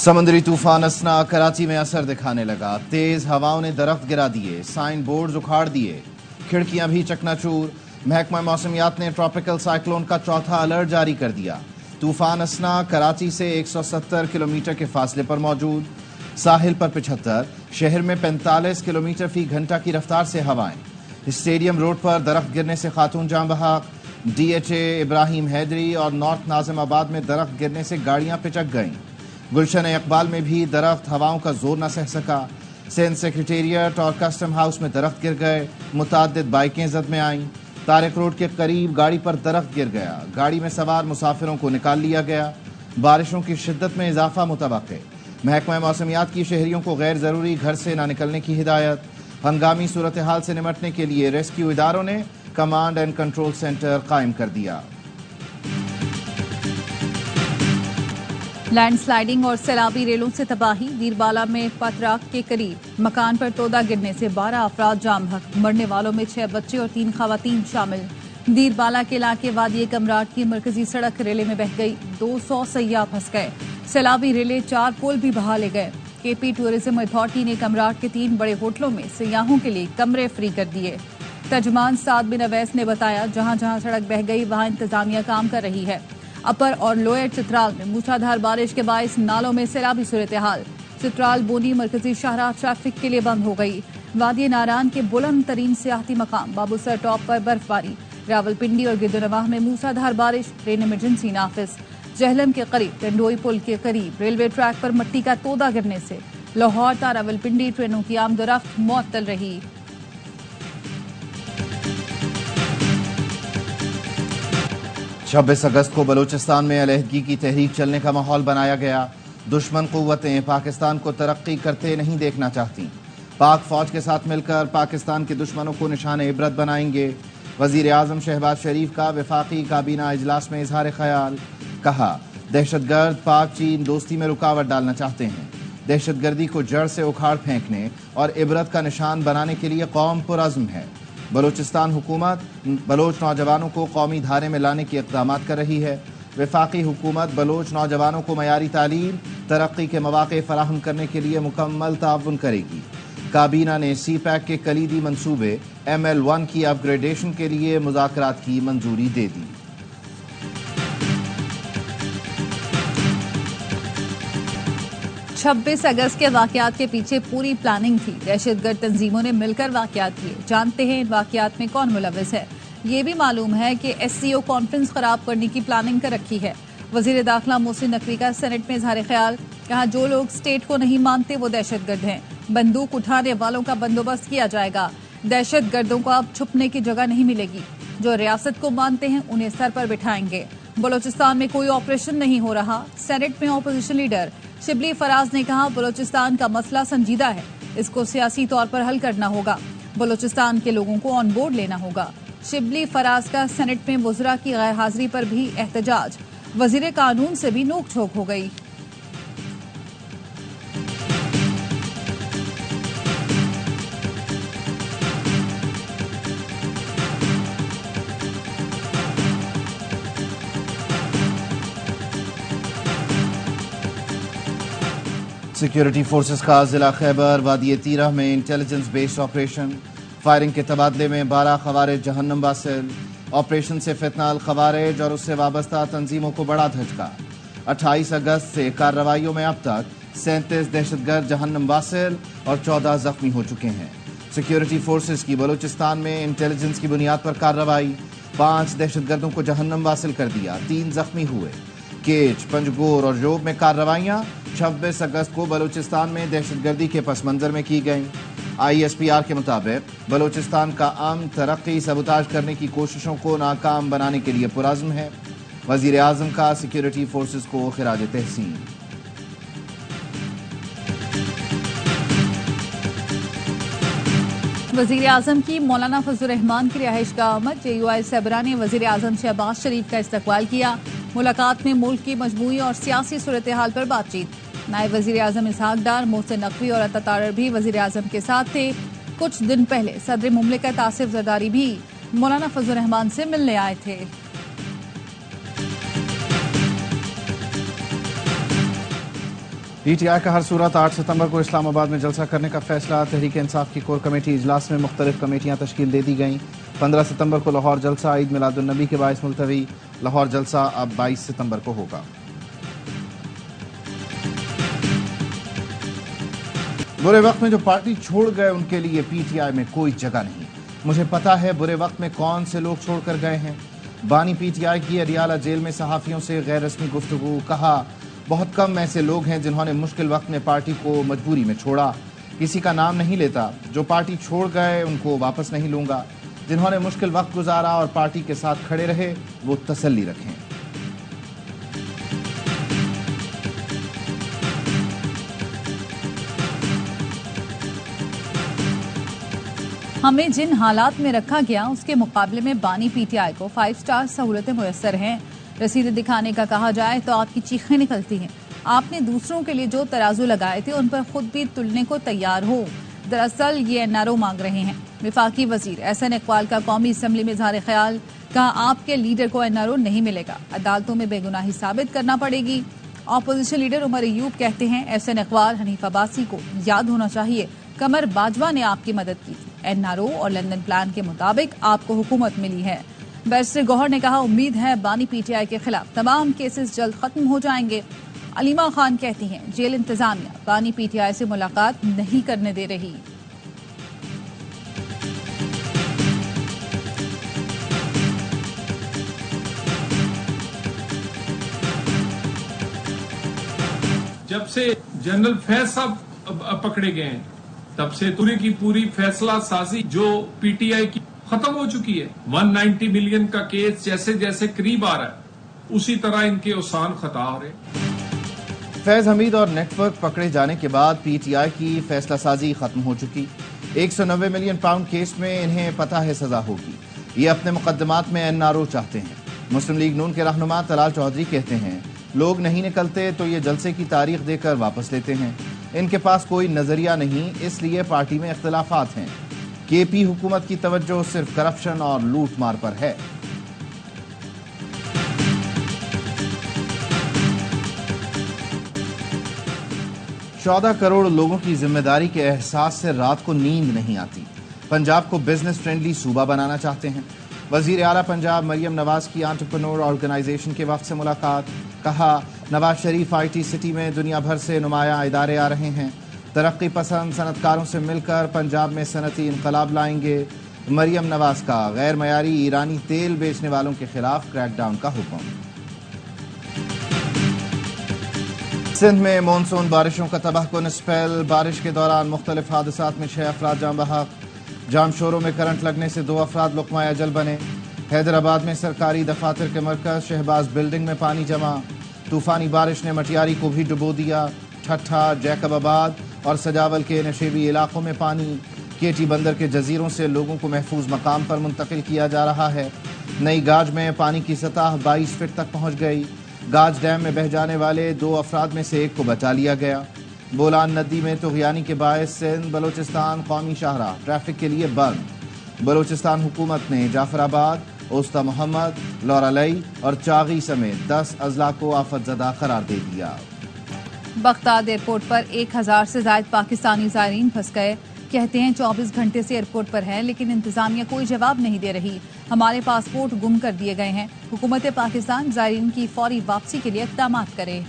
समुद्री तूफान असना कराची में असर दिखाने लगा। तेज हवाओं ने दरख्त गिरा दिए, साइन बोर्ड उखाड़ दिए, खिड़कियां भी चकनाचूर। महकमा मौसमियात ने ट्रॉपिकल साइक्लोन का चौथा अलर्ट जारी कर दिया। तूफान असना कराची से 170 किलोमीटर के फासले पर मौजूद। साहिल पर 75, शहर में 45 किलोमीटर फी घंटा की रफ्तार से हवाएं। स्टेडियम रोड पर दरख्त गिरने से खातून जान बहक। DHA इब्राहिम हैदरी और नॉर्थ नाजिमाबाद में दरख्त गिरने से गाड़ियां पिचक गईं। गुलशन इकबाल में भी दरख्त हवाओं का जोर न सह सका। सिंध सेक्रेटेरिएट और कस्टम हाउस में दरख्त गिर गए, मुताद्दिद बाइकें जद में आईं। तारिक रोड के करीब गाड़ी पर दरख्त गिर गया, गाड़ी में सवार मुसाफिरों को निकाल लिया गया। बारिशों की शिद्दत में इजाफा मुतवक्के। महकमा मौसमियात की शहरियों को गैर जरूरी घर से न निकलने की हिदायत। हंगामी सूरत हाल से निमटने के लिए रेस्क्यू इदारों ने कमांड एंड कंट्रोल सेंटर कायम कर दिया। लैंडस्लाइडिंग और सैलाबी रेलों से तबाही। दीरबाला में पतराक के करीब मकान पर तोदा गिरने से 12 अफराद जाम बहक। मरने वालों में 6 बच्चे और 3 खवातीन शामिल। दीरबाला के इलाके वादी कमराट की मरकजी सड़क रेले में बह गई, 200 सयाह फंस गए। सैलाबी रेले 4 पुल भी बहा ले गए। KP टूरिज्म अथॉरिटी ने कमराट के 3 बड़े होटलों में सयाहों के लिए कमरे फ्री कर दिए। तर्जुमान साद बिन अवैस ने बताया, जहां जहां सड़क बह गई वहां इंतजामिया काम कर रही है। अपर और लोअर चित्राल में मूसलाधार बारिश के बायस नालों में सैलाबी सूरत हाल। चित्राल बोनी मरकजी शाहराह ट्रैफिक के लिए बंद हो गई। वादी नारान के बुलंद तरीन सियाहती मकाम बाबूसर टॉप पर बर्फबारी। रावलपिंडी और गिरदोनवाह में मूसलाधार बारिश, ट्रेन इमरजेंसी नाफिज। जहलम के करीब टंडोई पुल के करीब रेलवे ट्रैक पर मिट्टी का तोदा गिरने से लाहौर ता रावलपिंडी ट्रेनों की आमदोरफ्त मुअत्तल रही। 26 अगस्त को बलूचिस्तान में अलहदगी की तहरीक चलने का माहौल बनाया गया। दुश्मन कुव्वतें पाकिस्तान को तरक्की करते नहीं देखना चाहती। पाक फौज के साथ मिलकर पाकिस्तान के दुश्मनों को निशान इबरत बनाएंगे। वजीर आजम शहबाज शरीफ का वफाकी काबीना इजलास में इजहार ख्याल। कहा, दहशतगर्द पाक चीन दोस्ती में रुकावट डालना चाहते हैं। दहशतगर्दी को जड़ से उखाड़ फेंकने और इबरत का निशान बनाने के लिए कौम पुरअज़्म है। बलूचिस्तान हुकूमत बलोच नौजवानों को कौमी धारे में लाने के इक़दाम कर रही है। वफाकी हुकूमत बलोच नौजवानों को मयारी तालीम, तरक्की के मौक़े फराहम करने के लिए मुकम्मल ताउन करेगी। काबीना ने CPAC के कलीदी मंसूबे ML1 की अपग्रेडेशन के लिए मुज़ाकरात की मंजूरी दे दी। छब्बीस अगस्त के वाकयात के पीछे पूरी प्लानिंग थी। दहशतगर्द तंजीमों ने मिलकर वाकयात किए। जानते हैं इन वाकयात में कौन मुलव्वस है। ये भी मालूम है कि SCO कॉन्फ्रेंस खराब करने की प्लानिंग कर रखी है। वजीर दाखिला मोहसिन नकवी का सेनेट में इजहार ख्याल। कहा, जो लोग स्टेट को नहीं मानते वो दहशतगर्द हैं। बंदूक उठाने वालों का बंदोबस्त किया जाएगा। दहशतगर्दों को अब छुपने की जगह नहीं मिलेगी। जो रियासत को मानते हैं उन्हें सर पर बिठाएंगे। बलूचिस्तान में कोई ऑपरेशन नहीं हो रहा। सेनेट में अपोजिशन लीडर शिबली फराज ने कहा, बलूचिस्तान का मसला संजीदा है, इसको सियासी तौर पर हल करना होगा। बलूचिस्तान के लोगों को ऑन बोर्ड लेना होगा। शिबली फराज का सेनेट में वज़रा की गैर हाजिरी पर भी एहतजाज। वजीर कानून से भी नोक झोंक हो गई। सिक्योरिटी फोर्सेस का जिला खैबर वादी तीरह में इंटेलिजेंस बेस्ड ऑपरेशन। फायरिंग के तबादले में 12 खवारिज जहन्नम वासिल। ऑपरेशन से फितनाल खवारिज और उससे वाबस्ता तंजीमों को बड़ा झटका। 28 अगस्त से कार्रवाइयों में अब तक 37 दहशतगर्द जहन्नम वासिल और 14 जख्मी हो चुके हैं। सिक्योरिटी फोर्सेस की बलूचिस्तान में इंटेलिजेंस की बुनियाद पर कार्रवाई। 5 दहशतगर्दों को जहन्नम वासिल कर दिया, 3 जख्मी हुए। केच, पंजगोर और जोब में कार्रवाइयां 26 अगस्त को बलूचिस्तान में दहशतगर्दी के पस मंजर में की गईं। ISPR के मुताबिक बलूचिस्तान का अमन तरक्की सबूताज करने की कोशिशों को नाकाम बनाने के लिए पुरअज़्म है। वजीर आजम का सिक्योरिटी फोर्सेस को खिराज तहसीन। वजीर आजम की मौलाना फजलुर रहमान की रिहाइश गाह आमद। JUI सहबरा ने वजीर आजम शहबाज शरीफ का इस्तकबाल किया। मुलाकात में मुल्क की मजमूई और सियासी सूरत हाल पर बातचीत। नायब वजीर आजम इसहाक डार, मोहसिन नकवी और अता तारर भी वजीर आजम के साथ थे। कुछ दिन पहले सदर मुमलिकत आसिफ जरदारी भी मौलाना फजलुर रहमान से मिलने आए थे। पीटीआई का हर सूरत 8 सितंबर को इस्लामाबाद में जलसा करने का फैसला। तहरीक इंसाफ की कोर कमेटी इजलास में मुख्तलिफ कमेटियां तश्कील दे दी गईं। 15 सितंबर को लाहौर जलसा, ईद मिलादुन्नबी के बाइस मुलतवी। लाहौर जलसा अब 22 सितंबर को होगा। बुरे वक्त में जो पार्टी छोड़ गए उनके लिए पीटीआई में कोई जगह नहीं। मुझे पता है बुरे वक्त में कौन से लोग छोड़कर गए हैं। बानी पीटीआई की अडियाला जेल में सहाफियों से गैर रस्मी गुफ्तगू। कहा, बहुत कम ऐसे लोग हैं जिन्होंने मुश्किल वक्त में पार्टी को मजबूरी में छोड़ा। किसी का नाम नहीं लेता। जो पार्टी छोड़ गए उनको वापस नहीं लूंगा। जिन्होंने मुश्किल वक्त गुजारा और पार्टी के साथ खड़े रहे वो तसल्ली रखें। हमें जिन हालात में रखा गया उसके मुकाबले में बानी पीटीआई को 5 स्टार सहूलतें मुयस्सर हैं। रसीदें दिखाने का कहा जाए तो आपकी चीखें निकलती हैं। आपने दूसरों के लिए जो तराजू लगाए थे उन पर खुद भी तुलने को तैयार हो। दरअसल ये एनआरओ मांग रहे हैं। विफाकी वजीर एहसन इकबाल का कौमी असम्बली में इजहार ख्याल। कहा, आपके लीडर को एनआरओ नहीं मिलेगा, अदालतों में बेगुनाही साबित करना पड़ेगी। अपोजिशन लीडर उमर अयूब कहते हैं, एहसन इकबाल हनीफ अब्बासी को याद होना चाहिए कमर बाजवा ने आपकी मदद की थी। एनआरओ और लंदन प्लान के मुताबिक आपको हुकूमत मिली है। बैरिस्टर गौहर ने कहा, उम्मीद है बानी पीटीआई के खिलाफ तमाम केसेस जल्द खत्म हो जाएंगे। अलीमा खान कहती हैं, जेल इंतजामिया बानी पीटीआई से मुलाकात नहीं करने दे रही। जब से जनरल फैज साहब पकड़े गए हैं तब से पूरी की पूरी फैसला साजी जो पीटीआई की खत्म हो चुकी है। 190 मिलियन का केस जैसे जैसे करीब आ रहा है उसी तरह इनके ओसान खता हो रहे। फैज हमीद और नेटवर्क पकड़े जाने के बाद पीटीआई की फैसला साजी खत्म हो चुकी। 190 मिलियन पाउंड केस में इन्हें पता है सजा होगी। ये अपने मुकदमात में एनआरओ चाहते हैं। मुस्लिम लीग नून के रहनुमा तलाल चौधरी कहते हैं, लोग नहीं निकलते तो ये जलसे की तारीख देकर वापस लेते हैं। इनके पास कोई नजरिया नहीं, इसलिए पार्टी में इख्तिलाफात हैं। केपी हुकूमत की तवज्जो सिर्फ करप्शन और लूट मार पर है। चौदह करोड़ लोगों की जिम्मेदारी के एहसास से रात को नींद नहीं आती। पंजाब को बिजनेस फ्रेंडली सूबा बनाना चाहते हैं। वजीर आला पंजाब मरियम नवाज की एंटरप्रेन्योर ऑर्गेनाइजेशन के वक्त से मुलाकात। कहा, नवाज शरीफ IT सिटी में दुनिया भर से नुमाया इदारे आ रहे हैं। तरक्की पसंद सनतकारों से मिलकर पंजाब में सनती इनकलाब लाएंगे। मरियम नवाज का गैर मयारी ईरानी तेल बेचने वालों के खिलाफ क्रैकडाउन का हुक्म। सिंध में मानसून बारिशों का तबाहकुन स्पेल। बारिश के दौरान मुख्तलिफ हादसात में 6 अफराद जाम बहक। जाम शोरों में करंट लगने से 2 अफराद लुक़मा अजल बने। हैदराबाद में सरकारी दफातर के मरकज शहबाज बिल्डिंग में पानी जमा। तूफानी बारिश ने मटियारी को भी डुबो दिया। ठट्ठा, जैकबाबाद और सजावल के नशेबी इलाकों में पानी। केटी बंदर के जजीरों से लोगों को महफूज मकाम पर मुंतकिल किया जा रहा है। नई गाज में पानी की सतह 22 फीट तक पहुंच गई। गाज डैम में बह जाने वाले 2 अफराद में से 1 को बचा लिया गया। बोलान नदी में तुग़यानी के बायस सिंध बलोचिस्तान कौमी शाहराह ट्रैफिक के लिए बंद। बलोचिस्तान हुकूमत ने जाफराबाद, ओस्ता मोहम्मद, लौरालई और चागी समेत 10 अजला को आफतज़दा करार दे दिया। बगदाद एयरपोर्ट पर 1000 से ज्यादा पाकिस्तानी ज़ायरीन फंस गए। कहते हैं 24 घंटे से एयरपोर्ट पर हैं, लेकिन इंतजामिया कोई जवाब नहीं दे रही। हमारे पासपोर्ट गुम कर दिए गए हैं। हुकूमत पाकिस्तान ज़ायरीन की फौरी वापसी के लिए इक़दामात करे।